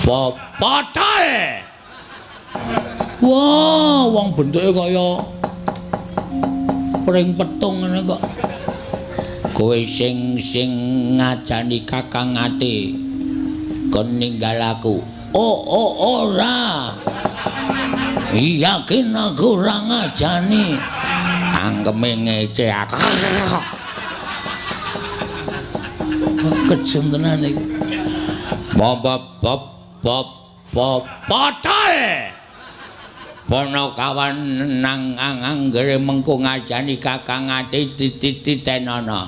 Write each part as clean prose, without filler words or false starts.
Potol. Wah, wong bentuke kaya pring petung ngene kok. Kowe sing ngajani Kakang Ati kon ninggal aku. Ora. Yakin aku ora ngajani. Angkeme ngece aku. Kejem tenan iki. Potol. Ponokawan nang anggere mengko ngajani Kakang Ati titenono.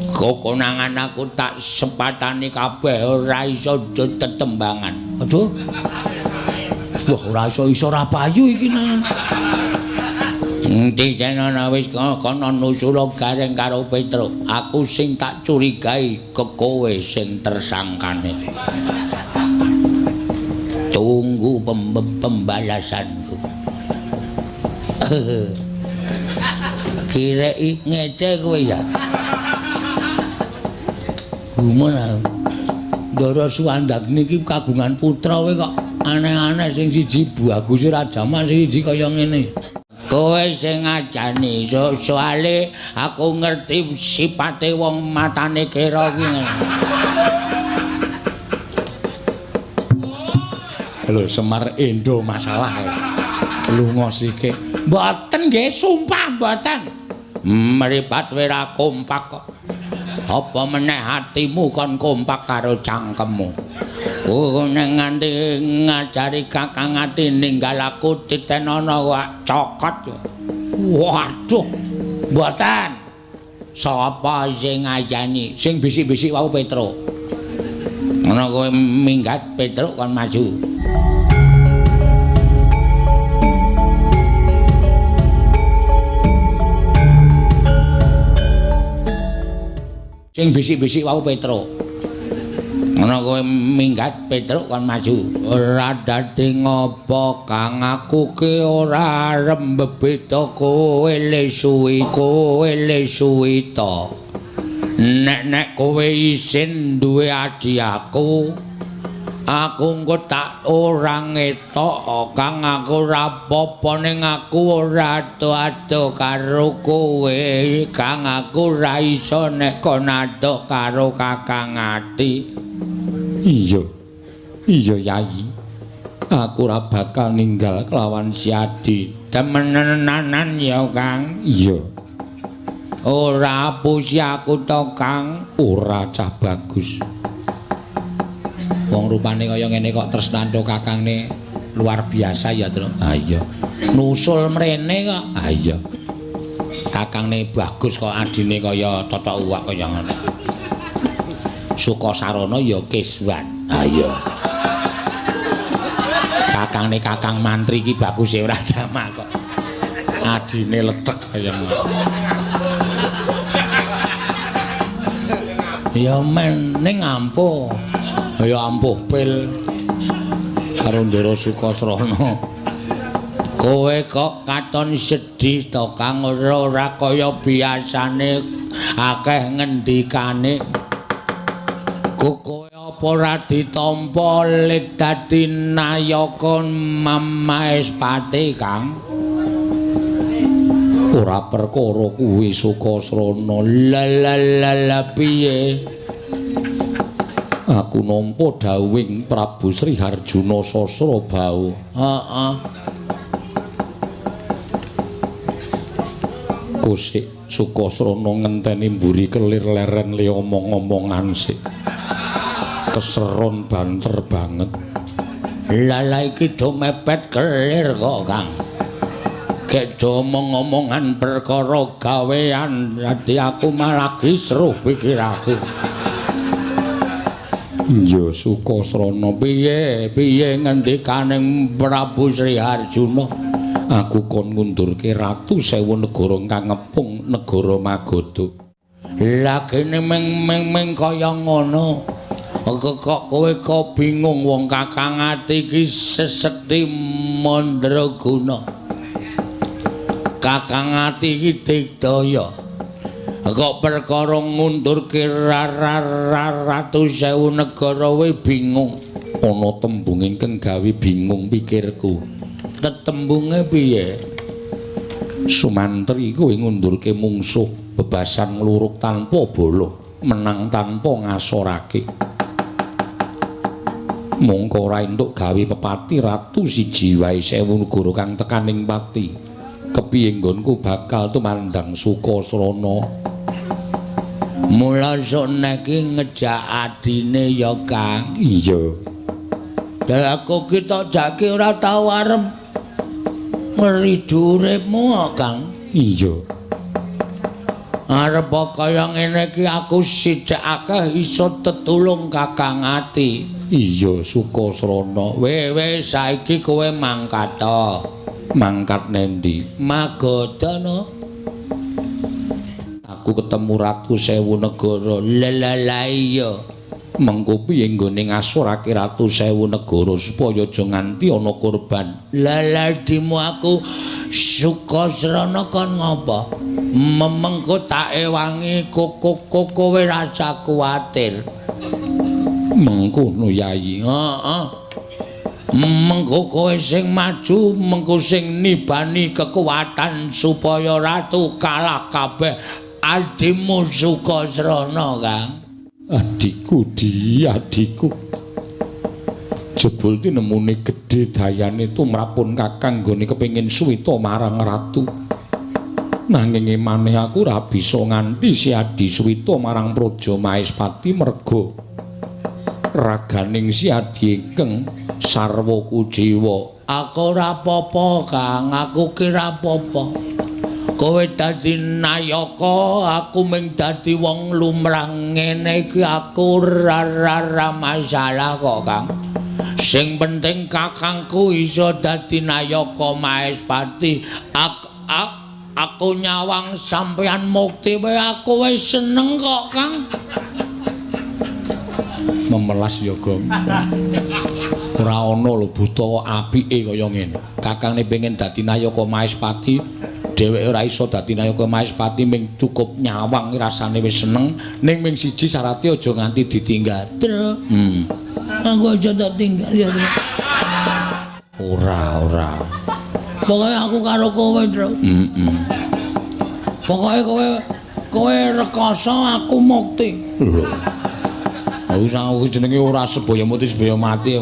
Kokonangan aku tak sepatani kabeh ora iso tetembangan. Aduh. Wah ora iso rapayu iki nang. Titenono wis kono nusula gareng karo Petruk. Aku sing tak curigai kowe sing tersangkane. Tunggu pembalasanku. Kirei ngece kowe ya. Gumon Ndara Suwandak niki kagungan putra kowe kok aneh-aneh sing siji bagus ora jaman sing siji kaya ngene. Kowe sing ngajani soale aku ngerti sipate wong matane kira ki. Lho Semar Endo masalah lunga sike. Mboten nggih, sumpah mboten. Mripat wira kompak kok. Apa meneh atimu kon kompak karo cangkemmu. Nek nganti ngajari Kakang Ati ninggal aku titenono wak cokot. Waduh. Mboten. Sapa sing ngajani? Sing bisik-bisik wau Petruk. Ana kowe minggat Petruk kon maju. Sing bisik-bisik wau Petruk. Ana kowe minggat Petruk kon maju. Ora dadi ngopo Kang aku ki ora rembebeta kowe le suwi to. Nek kowe isin duwe adi aku engko tak ora ngetok Kang aku ora apa ning aku ora ado karo kowe Kang aku ora iso nek kon ado karo Kakang Ati. Iya Yayi, aku ora bakal ninggal kelawan si Adi. Temenanan ya Kang. Iya. Ora pusi aku to Kang. Ora cah bagus. Wong rupane kaya ngene kok tresnanto kakangne luar biasa ya, Tru. Ah iya. Nusul mrene kok. Ah iya. Kakangne bagus kok adine kaya totok uwak kaya ngono. Sukasarana ya Kiswan. Ah iya. Kakangne Kakang Mantri iki bagus e ora jamak kok. Adine letek kaya ngono. Ya men ning ampuh. Ya ampuh pil karo Ndara Sukasrana. Kowe kok katon sedih to Kang, ora kaya biasane akeh ngendikane. Kowe apa ora ditampa lit dadi nayaka Mamaespati Kang? Ora perkara kuwi Sukasrana. La piye? Aku nampa dawuhing Prabu Sri Harjuna Sasrabau. Heeh. Kusik Sukasrana ngenteni mburi kelir leren li omong-omongan sik. Keseron banter banget. Lala iki do mepet kelir kok, Kang. Gek do omong-omongan perkara gawean, dadi aku malah seru pikiraku. Iya Sukasrana, piye ngendikaning Prabu Sri Harjuna? Aku kon ngundurke Ratu Sewu negara kang ngepung negara Magoda. Lah kene meng kaya ngono. Kok kowe kok bingung wong Kakang Ati iki sesekti mandraguna. Kakang Ati iki digdaya. Kok perkara ngundurke Ratu Sewu negara we bingung. ana tembung ingkang gawe bingung pikirku. Tetembunge piye? Sumantri kowe ngundurke mungsuh bebasan ngluruk tanpa bala, menang tanpa ngasorake. Mongko ora entuk gawe pepati ratu siji wae 1000 negara kang tekaning pati. Kepiye nggonku bakal tumandang Sukasrana. Mula sok niki ngejak adine ya Kang. Iya. Lah aku ki tok jake ora tau arep ngridu uripmu Kang. Iya. Arep kaya ngene iki aku sithik akeh iso tetulung Kakang Ati. Iya Sukasrana. Wis saiki kowe mangkat to. Mangkat nendi? Magoda no. Aku ketemu Ratu 1000 negara. Lah iya. Mengko piye nggone ngasorake Ratu 1000 negara supaya aja nganti ana korban. Lah dimu aku Sukasrana kon ngopo? Mengko tak ewangi kowe rasa kuwatir. Mengkono Yayi. Heeh. Mengko kowe sing maju, mengko sing nibani kekuatan supaya ratu kalah kabeh adimu Sukasrana, Kang. Adikku, adikku. Jebul tinemune gedhe dayane tumrapun Kakang nggone kepengin suwita marang ratu. Nanging maneh aku ora bisa nganti siadi suwita marang Praja Maespati merga raganing siadi ingkang sarwa kujiwa. Aku ora apa-apa, Kang. Aku kira apa-apa. Kowe dadi nayaka, aku mung dadi wong lumrah ngene iki aku ora masalah kok, Kang. Sing penting kakangku iso dadi nayaka Maespati. Aku nyawang sampeyan mukti wae aku wis seneng kok, Kang. Memelas ya, Gong. Ora ana lho buta apike kaya ngene. Kakangne pengen dadi nayaka Maespati, dheweke ora iso dadi nayaka Maespati ming cukup nyawang rasane wis seneng, ning ming siji syaraté aja nganti ditinggal. Aku aja tak tinggal ya. Ora. Pokoke aku karo kowe, Tru. Pokoke kowe rekoso aku mukti. Lho. Aku jenenge ora sebaya mati sebaya mati.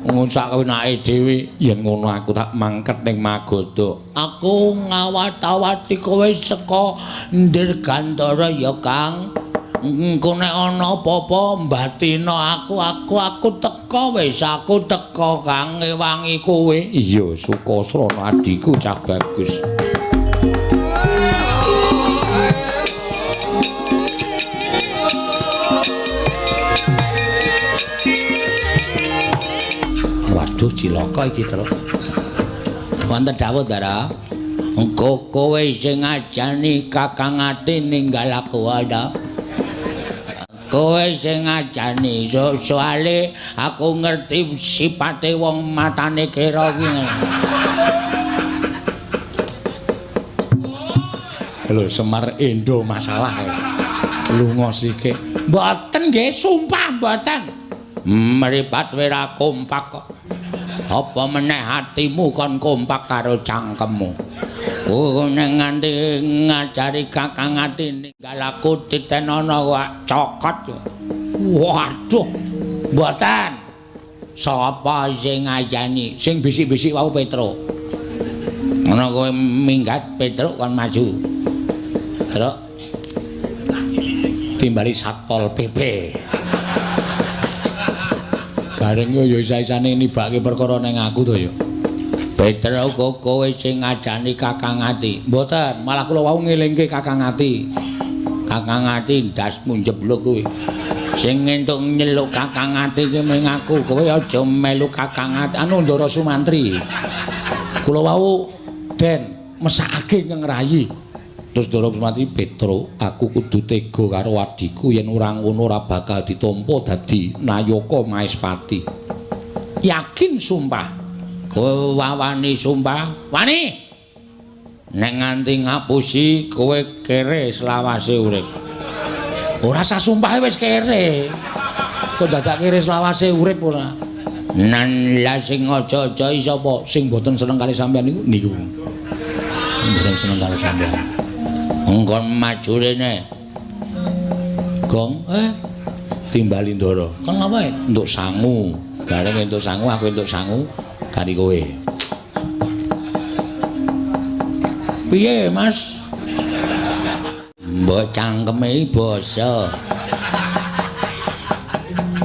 Ngusak wenake dhewe yen ngono aku tak mangket ning Magoda. Aku ngawat-awati kowe saka Ndirgantara ya, Kang. Engko nek ana apa-apa mbatina aku teko wis aku teko Kang ngewangi kowe. Iya Sukasrana adikku cah bagus. Waduh cilaka iki terus. Wonten dawuh Ndara. Engko kowe sing ngajani Kakang Ati ninggal aku ada. Kowe sing ngajani soale aku ngerti sipate wong matane kira iki. Lho Semar Endo masalah. Lunga sikik. Mboten nggih, sumpah mboten. Mripat wira kompak kok. Apa meneh atimu kon kompak karo cangkemmu. Nek nganti ngajari Kakang Ati ninggal aku titenono wak cokot. Waduh. Mboten. Sapa sing ngajani? Sing bisik-bisik wau Petruk. Ana kowe minggat Petruk kon maju. Truk. Timbali Satpol PP. Bareng yo isa-isane nibake perkara ning aku to yo. Petruk kowe sing ngajani Kakang Ati. Mboten, malah kula wau ngelingke Kakang Ati. Kakang Ati ndasmu njebluk kuwi. Sing entuk nyeluk Kakang Ati ki mung aku, kowe aja melu Kakang Ati. Anu Ndara Sumantri. Kula wau den mesakake ngrayi. Terus Ndara Sumantri, Petruk, aku kudu tega karo adhiku yen ora ngono ora bakal ditampa dadi nayaka Maespati. Yakin sumpah. Kowe wani sumpah? Wani. Nek nganti ngapusi kowe kere selawase urip. Ora sah sumpahe wis kere. Kok dadak kere selawase urip ora. Nan la sing aja-aja sapa sing mboten seneng kali sampean niku. Mboten seneng kali sampean. Engkon maju rene. Gong, timbali ndara. Kan ngapae? Entuk sangu. Gareng entuk sangu, aku entuk sangu kari kowe. Piye, Mas? Mbok cangkeme basa.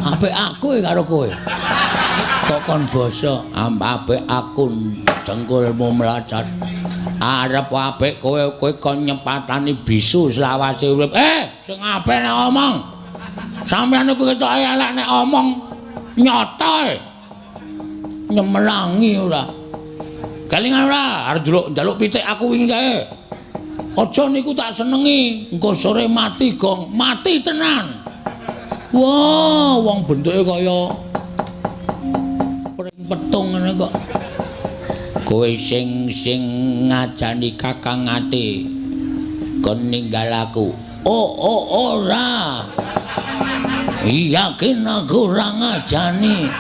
Apik aku karo kowe. Kok kon basa, apik aku dengkulmu melacat. Arep apik kowe kon nyepatani bisu selawase urip. Sing apik nek omong. Sampeyan iku ketoke elek nek omong nyata. Nyemlangi ora. Kelingan ora arep njaluk pitik aku wingi kae. Aja niku tak senengi, engko sore mati gong, mati tenan. Wah, wong bentuke kaya pring petung ngene kok. Kowe sing ngajani Kakang Ati kon ninggal aku. Ora. Yakin aku ora ngajani.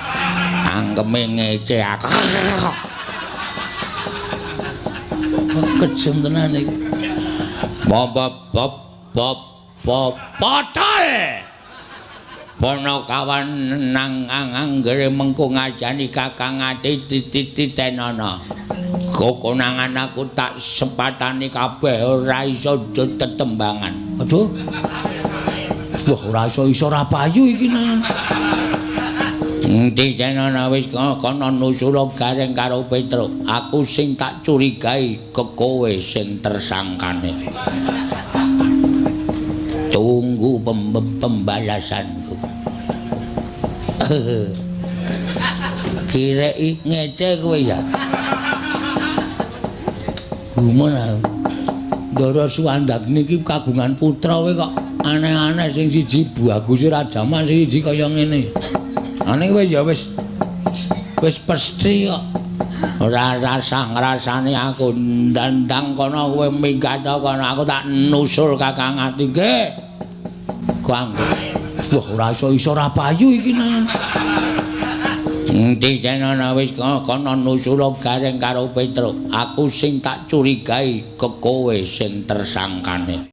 Angkeme ngece aku. Kejem tenan iki. Potol. Ponokawan nang anggere mengko ngajani Kakang Ati titenono. Kokonangan aku tak sepatani kabeh ora iso tetembangan. Aduh. Wah, ora iso rapayu iki nang. Titenono wis kono nusula gareng karo Petruk. Aku sing tak curigai kowe sing tersangkane. Tunggu pembalasanku. Kirei ngece kowe ya. Gumana. Ndara Suwandak niki kagungan putra kowe kok aneh-aneh sing siji bagus ora jaman sing siji kaya ngene. Ane kowe ya wis pesti kok. Ora rasane aku ndandang kono kowe minggat kono aku tak nusul Kakang Ati nggih. Kanggo. Wah, ora iso rapayu iki nang. Titenono wis kono nusula gareng karo Petruk. Aku sing tak curigai kowe sing tersangkane.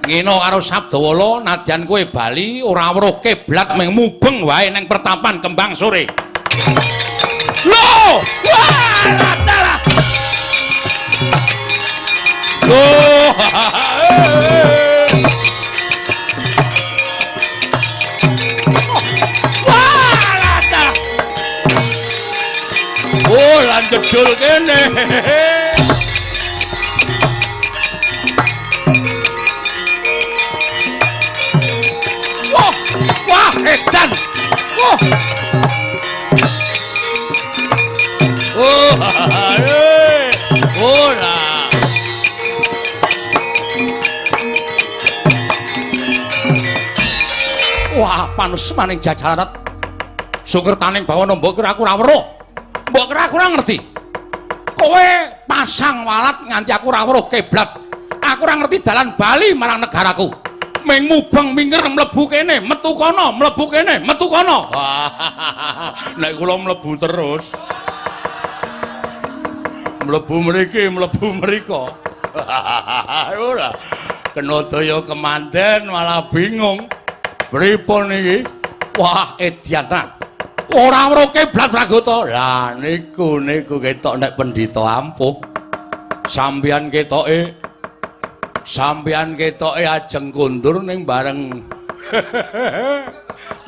Ngino karo Sabdawala nadyan kowe bali ora weruh kiblat mung mubeng wae ning pertapan Kembang Sore. Loh! Wah, dalah. Loh! Oh, lan jedul kene. Wah, edan. Ora. Wah, panus maning jajaran. Sukertaning bawana mbok kira aku ora weruh. Mbok kira aku ora ngerti. Kowe pasang walat nganti aku ora weruh kiblat. Aku ora ngerti dalan bali marang negaraku. Ming mubeng minger mlebu kene, metu kono, mlebu kene, metu kono. Nek kula mlebu terus. Mlebu mriki, mlebu mriko. Ora. Kena daya kemanten malah bingung. Pripun iki? Wah, edian. Ora weruh kiblat Pragata. Lah niku ketok nek pendhita ampuh. Sampeyan ketoke ajeng kundur ning bareng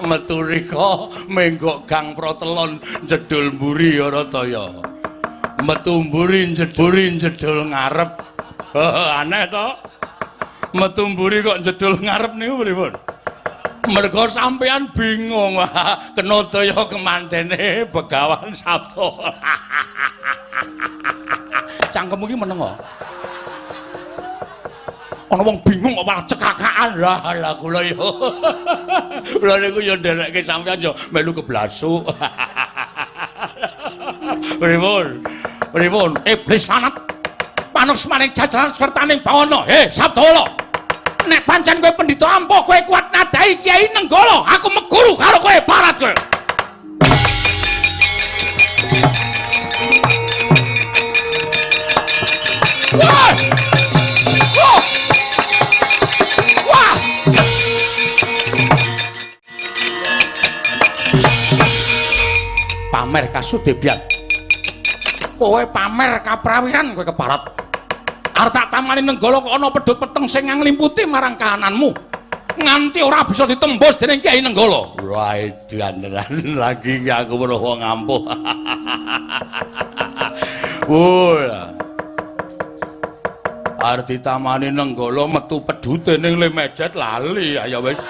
metu rika menggok Gang Protelon jedul mburi Arataya. Metu mburi jedul ngarep. Aneh to. Metu mburi kok jedul ngarep niku pripun? Mergo sampeyan bingung kena daya kemantene Begawan Sabda. Cangkemmu iki meneng kok. Ana wong bingung kok malah cekakaan. Lah kula yo. Kula niku yo nderekke sampeyan yo melu keblasuk. Pripun? Iblis manat. Panus maning jajaran sertaning bawana. Sabdawala. Nek pancen kowe pendhita ampuh, kowe kuat nadahi Kyai Nenggala, aku meguru karo kowe parat kowe. pamer kasudebian. Kowe pamer kaprawiran kowe keparat. Arep tak tamani Nenggala kok ana pedhot peteng sing nglimputi marang kahananmu. Nganti ora bisa ditembus dening Kyai Nenggala. Wah, edan lagi aku weruh wong ampuh. Arep ditamani Nenggala metu pedhute ning lemejet lali ya wis.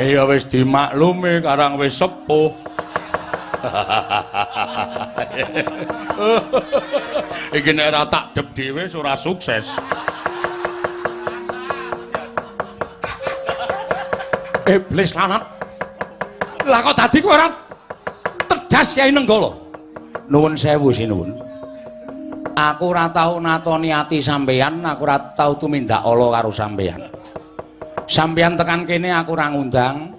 Ya wis dimaklumi karang wis sepuh. Iki nek ora tak dep dhewe ora sukses. Iblis lanat. Lah kok dadi kowe ora tedas Kyai Nenggala? Nuwun sewu sinuwun. Aku ora tau natoni ati sampeyan, aku ora tau tumindak ala karo sampeyan. Sampeyan tekan kene aku ora ngundang.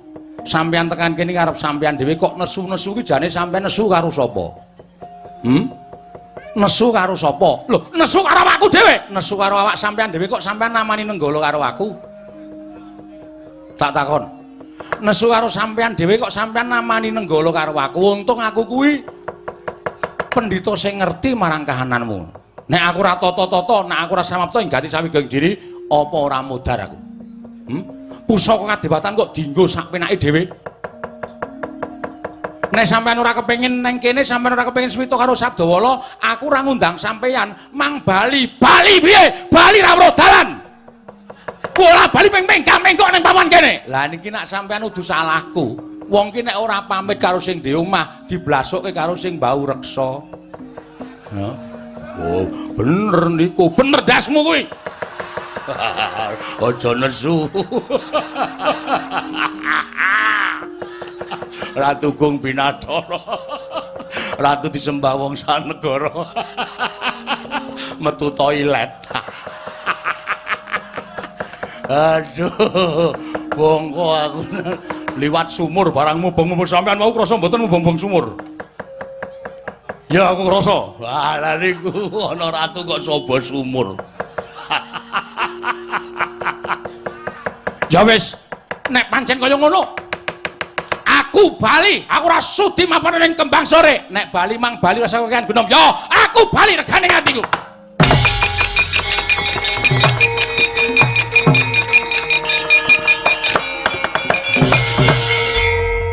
Sampeyan tekan kene karep sampeyan dhewe kok nesu-nesu ki jane sampeyan nesu karo sapa? Nesu karo sapa? Lho, nesu karo awakku dhewe. Nesu karo awak sampeyan dhewe kok sampeyan namani Nenggala karo aku? Tak takon. Nesu karo sampeyan dhewe kok sampeyan namani Nenggala karo aku? Untung aku kuwi pendhita sing ngerti marang kahananmu. Nek aku ora tata-tata, nek aku ora samapta nggati sawijining diri, apa ora modar aku? Pusaka kadewatan kok dienggo sak penake dhewe. Nek sampean ora kepengin neng kene, sampean ora kepengin swita karo Sabdawala, aku ora ngundang sampean. Mang bali piye? Bali ra weruh dalan. Ora bali ping-ping mengko ning paman kene. Lah niki nek sampean udu salahku. Wong ki nek ora pamit karo sing ndhe omah, diblasukke karo sing bau reksa. Oh, bener niku, bener dasmu kuwi. Aja nesu. Ratu Gung Binathara. Ratu disembah wong sanegara. Metu toilet. Aduh, bongko aku liwat sumur barang mubeng-mubeng sampean mau krasa mboten mubeng-mubeng sumur. Ya aku krasa. Wah, lha niku ana ratu kok sobo sumur. Ya wis, nek pancen kaya ngono, aku bali, aku ora sudi mapan ning Kembang Sore. Nek bali mang bali rasa kekan genom. Ya, aku bali regane atiku.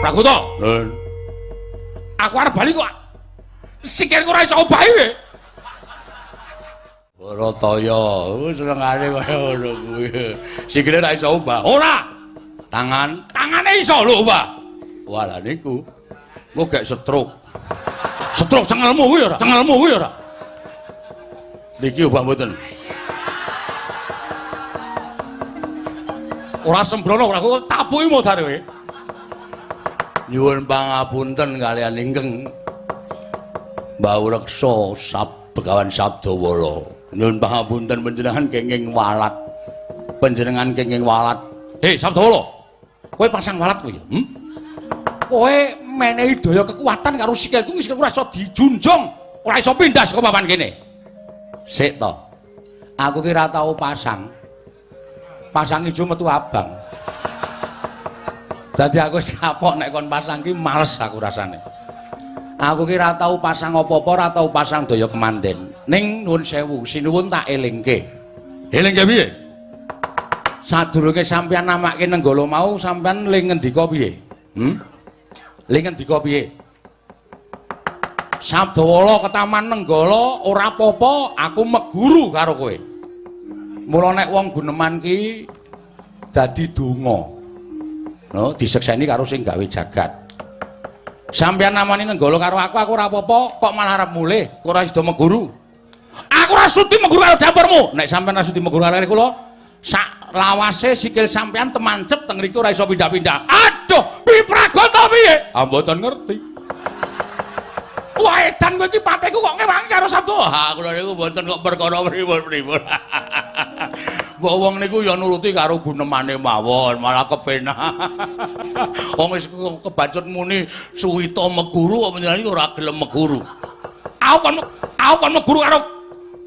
Prakuta. Aku arep bali kok sikilku ora iso obahi kowe. Barataya, senengane kaya ngono kuwi. Sikile ra iso obah. Ora. Tangane iso lho, Mbah. Wah, lha niku. Engko gek stroke. Stroke cengelmu kuwi ora? Cengelmu kuwi ora? Niki obah mboten. Ora sembrono, ora kok tapuki modare kowe. Nyuwun pangapunten kalian ingkang Mbau Reksa Begawan Sabdawala. Nyuwun pangapunten panjenengan kenging walat. Panjenengan kenging walat. Hei Sabdawala. Kowe pasang walat kowe ya? Kowe menehi daya kekuatan karo sikilku, sikilku ora iso dijunjung, ora iso pindah saka papan kene. Sik to. Aku ki ora tau pasang. Pasang ijo metu abang. Dadi aku wis kapok nek kon pasang ki males aku rasane. Aku ki ora tau pasang apa-apa, ora tau pasang daya kemanden. Ning nuwun sewu, sinuwun tak elingke. Elingke piye? Sadurunge sampeyan namake Nenggala mau, sampeyan ling ngendika piye? Ling ngendika piye? Sabdawala ketaman Nenggala ora apa-apa, aku meguru karo kowe. Mula nek wong guneman ki dadi donga. No, disekseni karo sing gawe jagat. Sampeyan namani Nenggala karo aku ora apa-apa, kok malah arep mulih, kok ora sida meguru. Aku ora sudi meguru karo dapurmu. Nek sampeyan ora sudi meguru karo kula, sak lawase sikil sampeyan temancep teng mriku ora iso pindah-pindah. Aduh, pipragata piye? Ah mboten ngerti. Wah, edan kowe iki pateku kok ngewangi karo Sabda. Ha, kula niku mboten kok perkara pripun-pripun. Mbok wong niku ya nuruti karo gunemane mawon, malah kepenak. Wong wis kebacut muni suwita meguru kok panjenengan iki ora gelem meguru. Aku kon meguru karo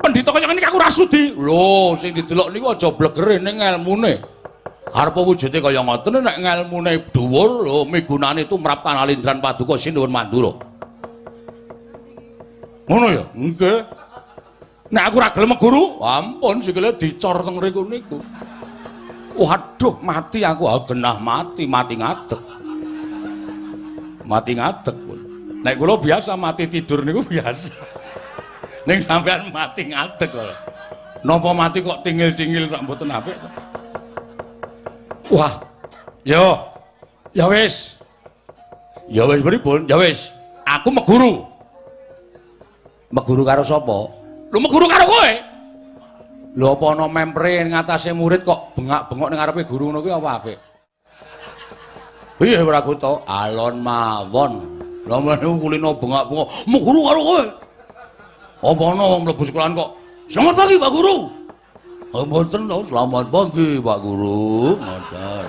Pendhita kaya ngene aku ora sudi. Lho, sing didelok niku aja blegere ning ngelmune. Arep wujude kaya ngoten nek ngelmune dhuwur lho migunane tumrap Kanalindran Paduka Sinuwun Mandura. Ngono ya? Nggih. Nek aku ora gelem guru, ampun sikile dicor teng mriku niku. Waduh, mati aku, genah mati ngadeg. Mati ngadeg pun. Nek kula biasa mati tidur niku biasa. Ning sampean mati ngadeg kok. Napa mati kok tingil-tingil rak mboten apik. Wah. Yo. Ya wis. Ya wis pripun? Ya wis. Aku meguru. Meguru karo sapa? Lho meguru karo kowe. Lho apa ana mempre ngatasé murid kok bengak-bengok ning ngarepe guru ngono kuwi apa apik? Piye Pragoto? Alon mawon. Lah meneh kulino bengak-bengok meguru karo kowe. Apa ana wong mlebu sekolahan kok selamat pagi Pak Guru. Oh mboten to, selamat pagi Pak Guru. Ngoten.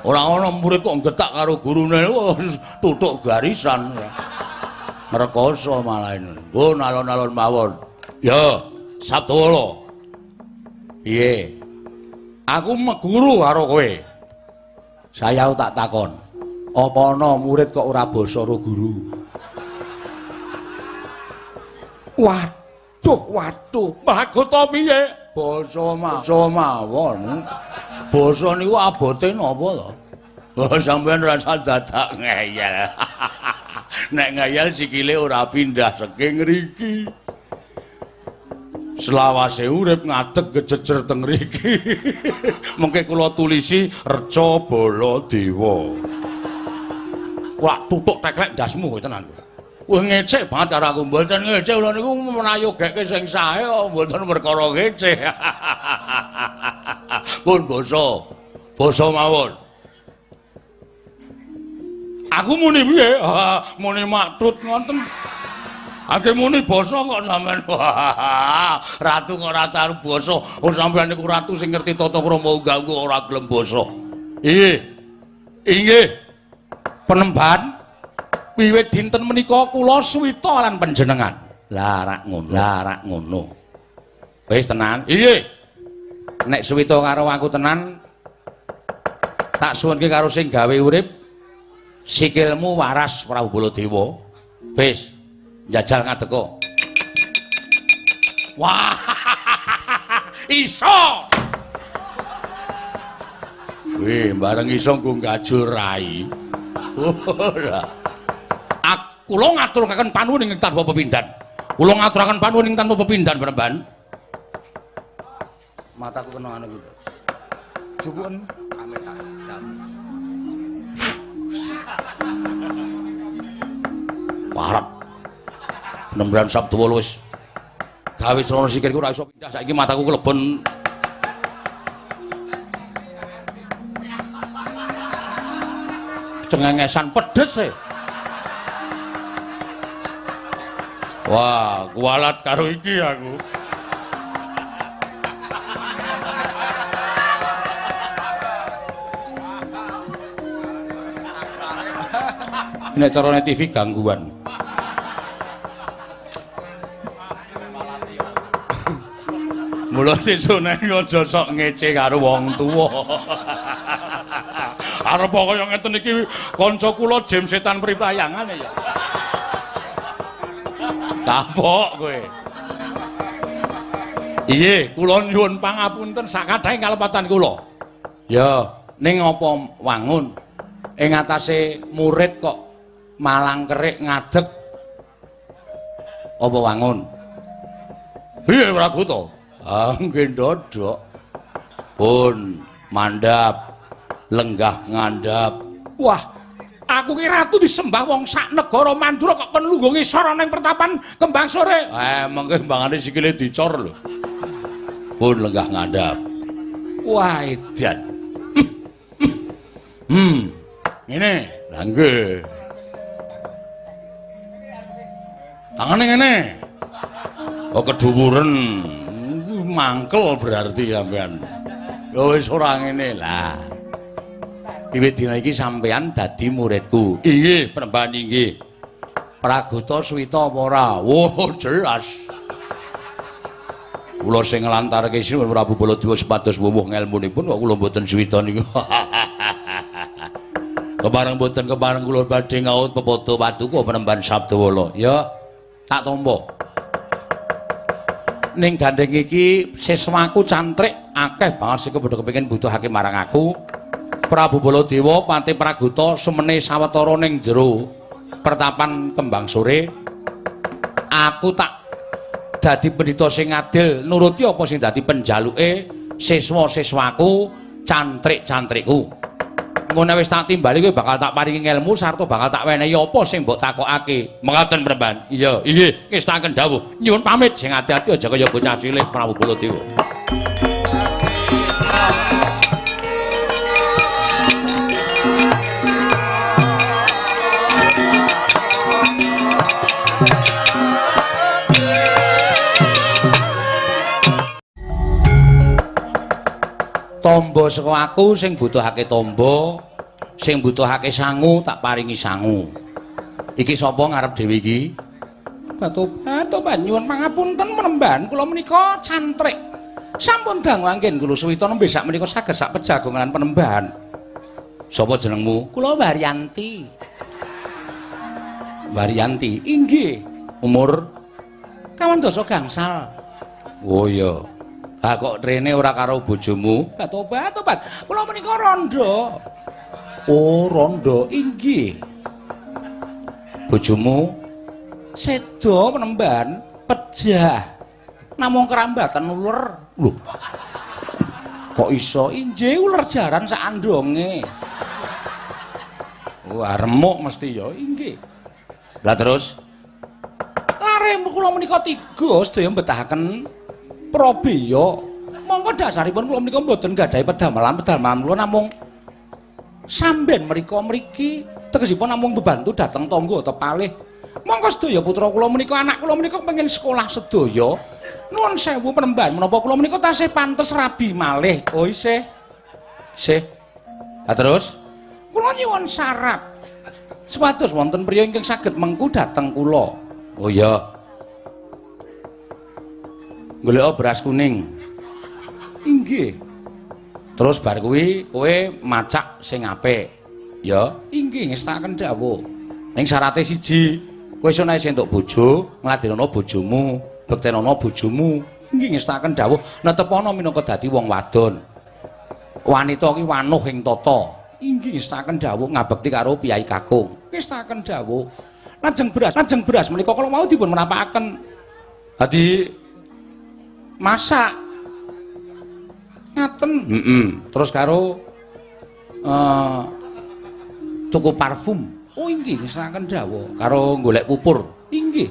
Ora ana murid kok getak karo gurune tutuk garisan. Ngrekoso malah ini. Pun alon-alon mawon. Ya, Sabdawala. Piye? Aku meguru karo kowe. Saya tak takon. Apa ana murid kok ora basa karo guru? Waduh, Pragoto piye? Basa mawon. Basa niku abote napa to? Oh, sampeyan rasa dadak ngeyel. Nek ngeyel sikile ora pindah saking ngriki. Selawase urip ngadeg gejejer teng mriki. Mengke kula tulisi Reca Baladewa. Wah, tutuk teklek ndasmu kowe tenan. Kowe ngecek banget karo aku. Mboten ngecek kula niku menayogekke sing sae kok mboten perkara ngecek. Pun basa mawon. Aku muni piye? Muni maktut ngoten. Ake muni basa kok sampean. Ratu kok ora tahu basa. Oh sampean niku ratu sing ngerti tata krama unggah-ungguh ora gelem basa. Inggih. Penemban wiwit dinten menika kula suwita lan panjenengan. Lah rak ngono. Wis tenan. Inggih. Nek suwita karo aku tenan tak suwunke karo sing gawe urip sikilmu waras Prabu Baladewa. Wis njajal ngadeka. Wah, iso. Wih, bareng iso nggo gajur rai. Kula ngaturaken panuwun ing tanpa pepindhan. Kula ngaturaken panuwun ing tanpa pepindhan, Pramban. Mataku kena anu iki. Cukuken pamit tak. Parep. Penemban Sabdawala wis gawe srana sikilku ora iso pindah saiki mataku keleben. Cengengesan pedes e. Wah, kualat karo iki aku. Nek carane TV gangguan. Mula sesune aja sok ngece karo wong tuwa. Arep kaya ngeten iki kanca kula Jem Setan Pritayangan ya. Kapok kowe. Iye, kula nyuwun pangapunten sakadhahing kalepatan kula. Ya, ning apa wangun ing atase murid kok malang kerik ngadeg. Apa wangun? Piye Pragoto? Ah, nggih ndodok. Pun mandhap, lenggah ngandhap. Wah, aku ki ratu disembah wong sak negara Mandura kok kon lungguh ngisor ning pertapan Kembang Sore. Mengke mbangane sikile dicor lho. Pun lenggah ngandhap. Wah, edan. Ngene, lha nggih. Tangane ngene. Oh keduwuren. Mangkel berarti sampean. Ya wis ora ngene lah. Wiwit dina iki sampean dadi muridku. Inggih, Penemban inggih. Pragoto Swita apa ora? Oh, jelas. Kula sing nglantarke sinuwun Prabu Baladewa supados wuwuh ngelmunipun kok kula mboten suwita niku. Kepareng mboten kepareng kula badhe ngaut pepoto paduka Penemban Sabdawala. Ya, tak tampa. Ning gandeng iki siswaku cantrik akeh banget sing kepengin butuhake marang aku. Prabu Baladewa Pati Praguta sumene sawetara ning jero pertapan Kembang Sore. Aku tak dadi pendhita sing adil nuruti apa sing dadi penjaluke siswa-siswaku cantrik-cantrikku. Ngono wis tak timbali kowe bakal tak paringi ilmu sarta bakal tak wenehi apa sing mbok takokake. Mekaten Penemban. Iya, inggih ngestaken dawuh. Nyuwun pamit sing ati-ati aja kaya bocah cilik Prabu Baladewa. Tombo saka aku sing butuhake tombo, sing butuhake sangu tak paringi sangu. Iki sapa ngarep dhewe iki? Tobat nyuwun pangapunten Penemban, kula menika cantrik. Sampun dangu anggen kula suwita nembe sak menika saged sak pejagongan Penemban. Sapa jenengmu? Kula Waryanti. Waryanti, inggih. Umur kawandasa gangsal. Oh iya. Ha kok rene ora karo bojomu? Tobat. Kula menika randha. Oh, randha. Inggih. Bojomu seda Penemban, pejah. Namung kerambatan uler. Lho. Kok iso? Inggih uler jaran sak andonge. Wah, remuk mesti ya. Inggih. Lah terus lare kula menika tiga sedaya mbetahaken Prabeya. Monggo dasaripun kula menika mboten gadahi pedhamelan kula namung samben mriki tegesipun namung bebantu dhateng tangga tepalih. Monggo sedaya putra kula menika anak kula menika pengin sekolah sedaya. Nuwun sewu Penemban menapa kula menika tasih pantes rabi malih. Oh isih. Lah terus kula nyuwun syarat. Supados wonten priya ingkang saged mengku dhateng kula. Oh iya. Golek beras kuning. Inggih. Terus bar kuwi kowe macak sing apik. Ya, inggih ngestaken dawuh. Ning syarate siji, kowe iso nek entuk bojo, ngladenana bojomu, bektenana bojomu. Inggih ngestaken dawuh, netepana minangka dadi wong wadon. Wanita ki wanuh ing tata. Inggih ngestaken dawuh ngabekti karo piyai kakung. Ngestaken dawuh. Lajeng beras menika kala mau dipun menapakaken. Dadi masak ngaten terus karo tuku parfum. Oh inggih ngestaken dawuh karo golek pupur. Inggih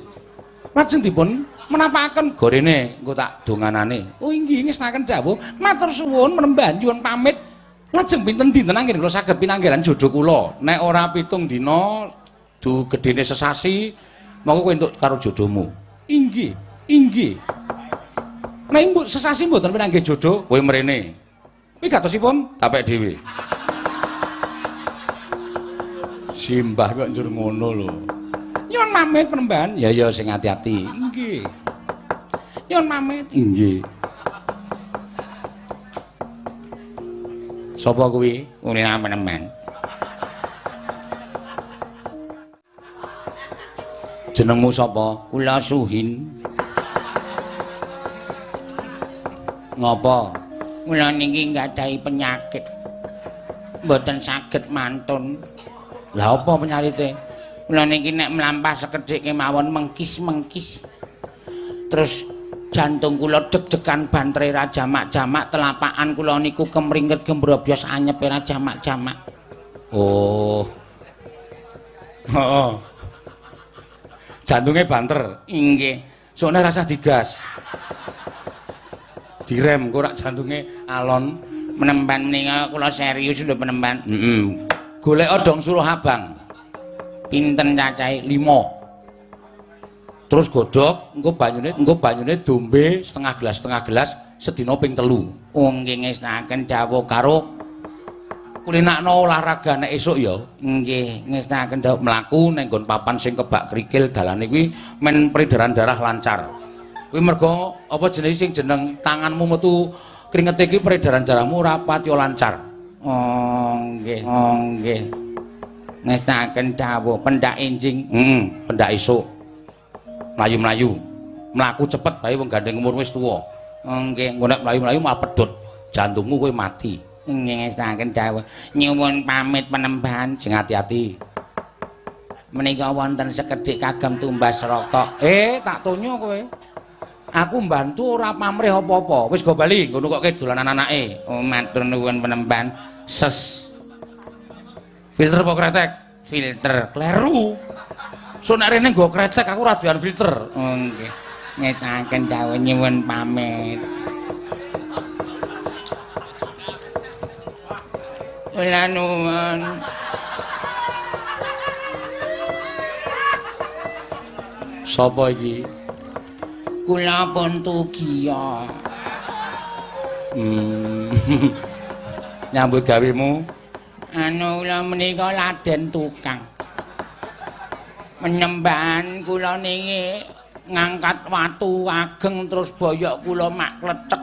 lajeng dipun menapakaken gorene engko tak donganane. Oh inggih ngestaken dawuh matur suwun Penemban nyuwun pamit. Lajeng pinten dinten anggen kula saged pinanggalan jodoh kula. Nek ora 7 dina du gedene sesasi monggo kowe entuk karo jodohmu. Inggih nek mbok sesasi mboten pinanggih jodoh kowe mrene kuwi gatosipun tapek dhewe. Simbah kok njur ngono lho. Nyuwun pamit Penemban. Ya sing ati-ati. Inggih. Nyuwun pamit. Inggih. Sapa kuwi? Kuwi Penemban. Jenengmu sapa? Kula Suhin. Ngapa? Kula niki nggadahi penyakit. Mboten saged mantun. Lah apa penyakite? Kula niki nek mlampah sekedhik kemawon mengkis-mengkis. Terus jantung kula deg-degan bantre ra jamak-jamak, telapakan kula niku kemringet gembrobos anyep ra jamak-jamak. Oh. Heeh. Jantunge banter. Inggih. Soalnya rasa digas. Direm kok rak jantunge alon. Penemban menika kula serius lho Penemban. Golek odong suruh abang. Pinten cacahe? 5. Terus godhog, engko banyune dombe setengah gelas sedina ping 3. Oh nggih ngestaken dawuh karo kulinakno olahraga nek esuk ya. Nggih ngestaken dawuh mlaku ning nggon papan sing kebak krikil dalane kuwi men peredaran darah lancar. Kuwi mergo apa jenenge sing jeneng tanganmu metu keringet iki peredaran darahmu ora pati lancar. Oh, nggih. Oh, nggih. Ngestaken dawuh pendak enjing. Pendak esuk. Mlayu-mlayu. Mlaku cepet bae wong gandeng umur wis tuwa. Oh, nggih, engko nek mlayu-mlayu malah pedhot. Jantungmu kowe mati. Ngestaken dawuh. Nyuwun pamit penembahan, sing ati-ati. Menika wonten sekedhik kagem tumbas rokok. Tak tonyo kowe. Aku mbantu ora pamrih apa-apa. Wis go bali, ngono kok dolanan anake. Oh, matur nuwun penemban. Ses. Filter apa kretek? Filter. Kleru. So nek rene nggo kretek aku ora doyan filter. Oh, nggih. Ngetaken dawuh nyuwun pamit. Kula nuwun. Sapa iki? Kula pun tugiya. Nyambut gawemu? Kula menika laden tukang. Menyembahan kula niki ngangkat watu ageng terus boyok kula mak klecek.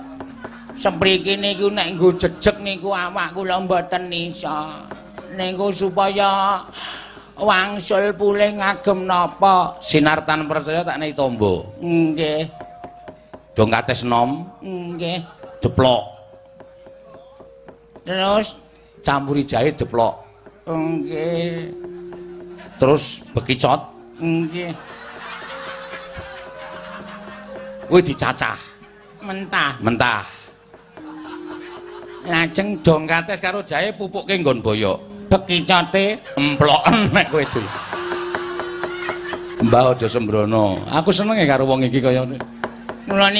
Sempriki niku nek nggo jejeg niku awak kula mboten isa. Niku supaya wangsul pulih ngagem napa sinartan percaya tak nehi tombo. Nggih. Dong kates nom. Nggih. Deplok. Terus campuri jahe deplok. Nggih. Terus bekicot. Nggih. Kuwi dicacah. Mentah. Mentah. Lajeng dong kates karo jahe pupuke nggon boyok. Bekicote emploken nek kowe dul. Mbah aja sembrono. Aku senenge karo wong iki kaya ngene. Mula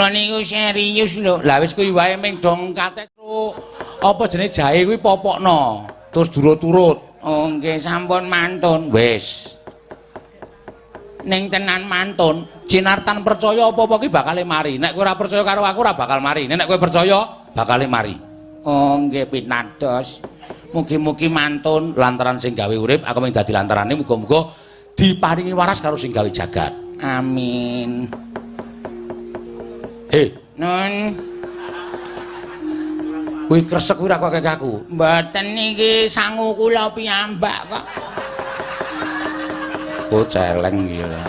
niku serius lho. Lah wis kuwi wae ming dong kates apa jenenge jahe kuwi popokno. Terus durut-turut. Oh nggih sampun mantun. Wis. Ning tenan mantun, jinartan percaya apa-apa ki bakal mari. Nek kowe ora percaya karo aku ora bakal mari. Nek kowe percaya bakal mari. Oh nggih pinados. Mugi-mugi mantun lantaran sing gawe urip, aku mung dadi lantarane muga-muga diparingi waras karo sing gawe jagat. Amin. Nun. Kuwi kresek kuwi ra kok aku. Mboten niki sangu kula piyambak kok. Oh celeng iki ora.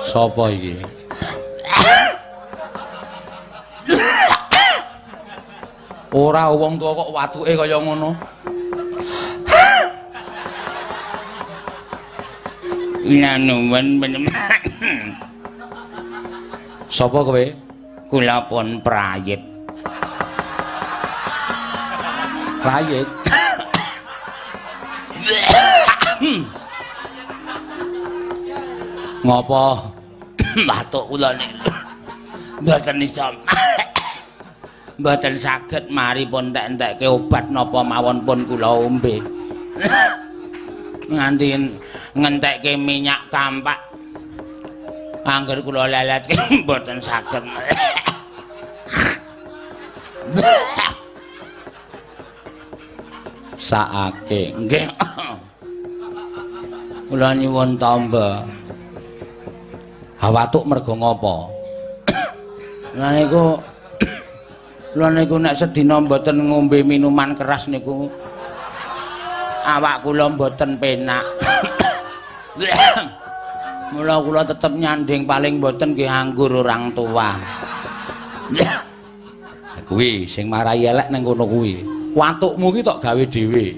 Sapa iki? Ora wong tuwa kok watuke kaya ngono. Ila nuwun peneman. Sapa kowe? Kula pun prayit. Prayit. Ngopo? Batuk kula niku. Mboten iso. Mboten saged mari pun entek-entekke obat napa mawon pun kula ombe. Nganti ngentekke minyak kampak. Angger kula leletke mboten saged. Saake nggih. Kula nyuwun tamba. Hawatuk mergo ngopo? Lha niku nek sedina mboten ngombe minuman keras niku awak kula mboten penak. Mula kula tetep nyanding paling mboten nggih anggur orang tua. Kuwi sing marai elek ning kono kuwi. Watukmu ki tok gawe dhewe.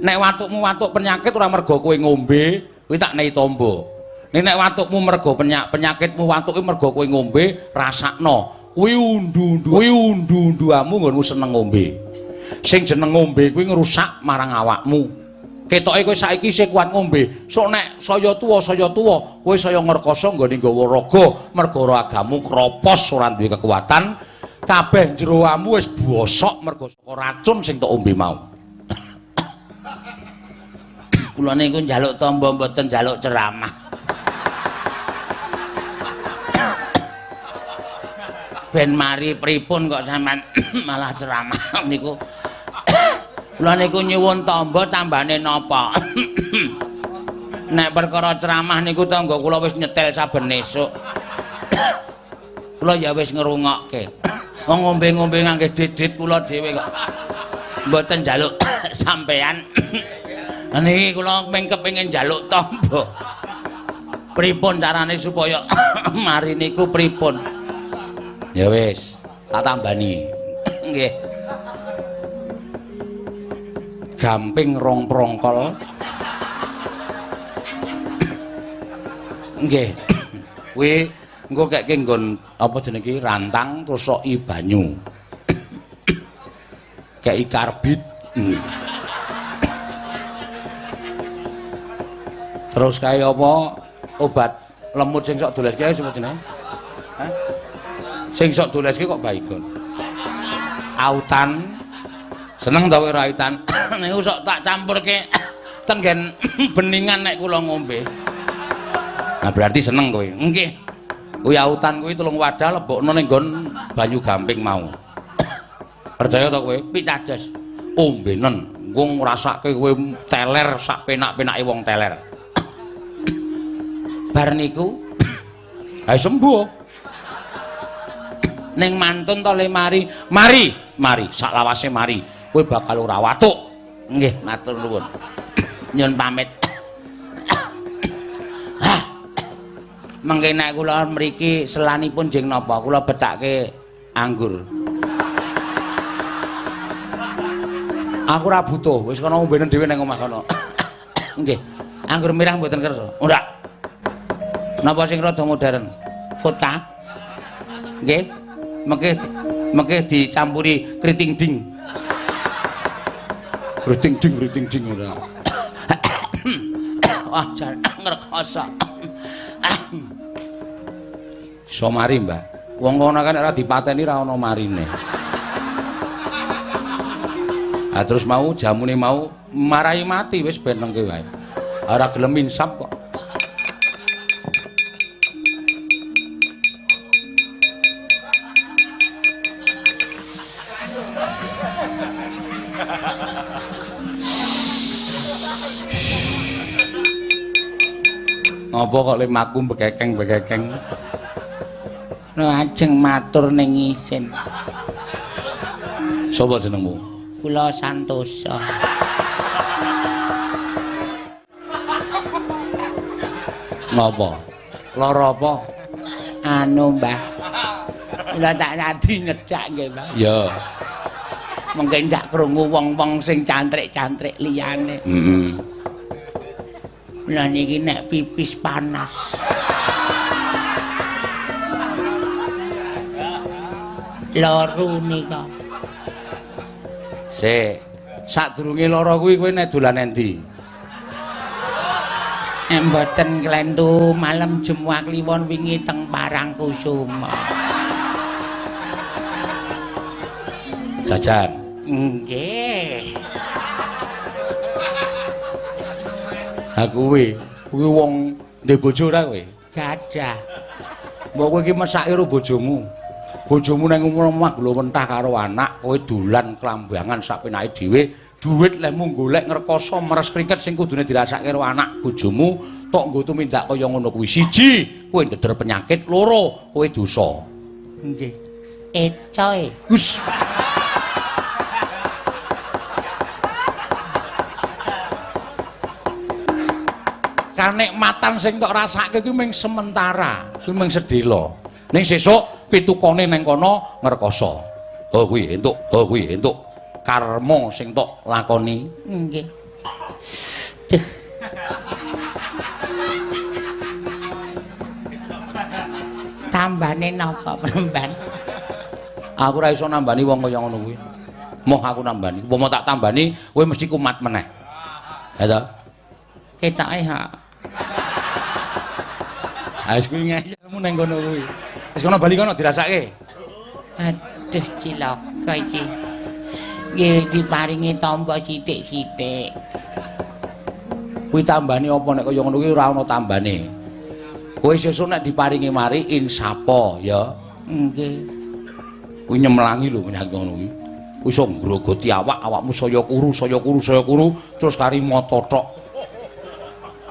Nek watukmu watuk penyakit ora mergo kowe ngombe, kuwi tak nehi tombo. Nek watukmu mergo penyakitmu watuke mergo kowe ngombe, rasakno. Kuwi undu-unduamu nggonmu seneng ngombe. Sing jeneng ngombe kuwi ngrusak marang awakmu. Ketoke kowe saiki isih kuat ngombe. Sok nek saya tuwa kowe saya ngrekoso nggone nggawa raga mergo ragamu kropos ora duwe kekuatan. Kabeh jero amu wis bosok mergo saka racun sing tok ombe mau. Kula niku njaluk tamba mboten njaluk ceramah. ben mari pripun kok sampean malah ceramah niku. Kula niku nyuwun tamba tambane napa? Nek perkara ceramah niku tangga kula wis nyetel saben esuk. Kula ya wis ngrungokke. Wong ngombe-ngombe ngangge didit kula dhewe kok mboten njaluk sampean. Niki kula kepengin njaluk tamba. Pripun carane supaya mari niku pripun? Ya wis, tak tambani. Nggih. Gamping rong prongkol. Nggih. Kuwi engko keke nggon apa jenenge rantang terus soki banyu. Kei karbit. Terus kae apa obat lemut sing sok doleske sapa jenenge? Hah? Sing sok doleske kok baygon. Autan. Seneng ta kowe autan? Niku sok tak campurke tenggen beningan nek kula ngombe. Nah berarti seneng kowe. Nggih. Kuwi autan kuwi tulung wadah lebokno ning nggon banyu gamping mau. Percaya ta kowe? Picados. Ombenen. Wong ngrasake kowe teler sak penak-penake wong teler. Bar niku ae sembuh. Ning mantun to le mari sak lawase mari kowe bakal ora watuk. Nggih matur nuwun. Nyun pamit. Mengke nek kula mriki selanipun jeng napa kula betake anggur. Aku ora butuh, wis kono ombenen dhewe nang omah kono. Nggih. Anggur merah mboten kersa. Ora. Napa sing rada modern? Vodka. Nggih. Mengke dicampuri kriting ding. Kriting ding ora. Wah, jan ngrekoso. Iso mari, Mbah. Wong kono kan ora dipateni ra ana marine. Ah terus mau jamune mau marahi mati wis benengke wae. Ora gelem insap kok. Apa kok lemaku bekekeng. Lajeng matur ning isin. Sapa jenengmu? Kula Santosa. Napa? Lara apa? Anu, Mbah. Kula tak radi ngecak nggih, Mbah. Ya. Mungkin ndak krungu wong-wong sing cantrik-cantrik liyane. Heeh. Lah niki nek pipis panas. Loro nika. Sik, sadurunge lara kuwi kowe nek dolan endi? Mboten klentu malam Jumat Kliwon wingi teng Parangkusuma. Jajan. Nggih. Aku kuwi wong ndek bojo ora kowe? Gadah. Mbok kowe iki mesake karo bojomu. Bojomu nang omah glowentah karo anak, kowe dolan klambangan sak penake dhewe, dhuwit lemu golek ngrekoso meres kringket sing kudune dirasake karo anak bojomu, tok nggo tumindak kaya ngono kuwi. Siji, kowe ndeder penyakit, loro, kowe dosa. Nggih. Ecoe. Hus. Kanikmatan sing tok rasake kuwi mung sementara, kuwi mung sedhela. Ning sesuk pitukane nang kono ngrekoso. Oh kuwi entuk karma sing tok lakoni. Nggih. Tambane napa, Pramban? Aku ora iso nambani wong kaya ngono kuwi. Moh aku nambani. Upama tak tambani, kowe mesti kumat meneh. Ya ta? Ketoke ha. Wis kuwi ngayalmu nang kono kuwi. Wis kono bali kono dirasake. Aduh cilaka iki. Nggih diparingi tamba sithik-sithik. Kuwi tambane apa nek kaya ngono kuwi ora ana tambane. Kowe sesuk nek diparingi mari insapa ya. Nggih. Kuwi nyemlangi lho penyakit ngono kuwi. Iso ngrogoti awakmu saya kuru, terus kari mata tok.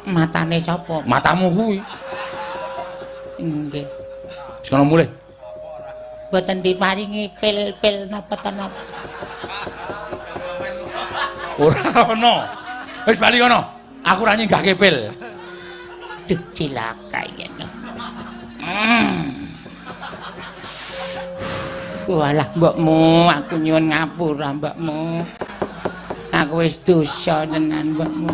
Matane sapa? Matamu kuwi. Nggih. Wis kono mulih. Boten diparingi pil-pil napa ta napa. Ora ono. Wis bali kono. Aku ora nyenggahke pil. Duh cilaka iki. Walah mbokmu, aku nyuwun ngapura mbokmu. Aku wis dosa tenan mbokmu.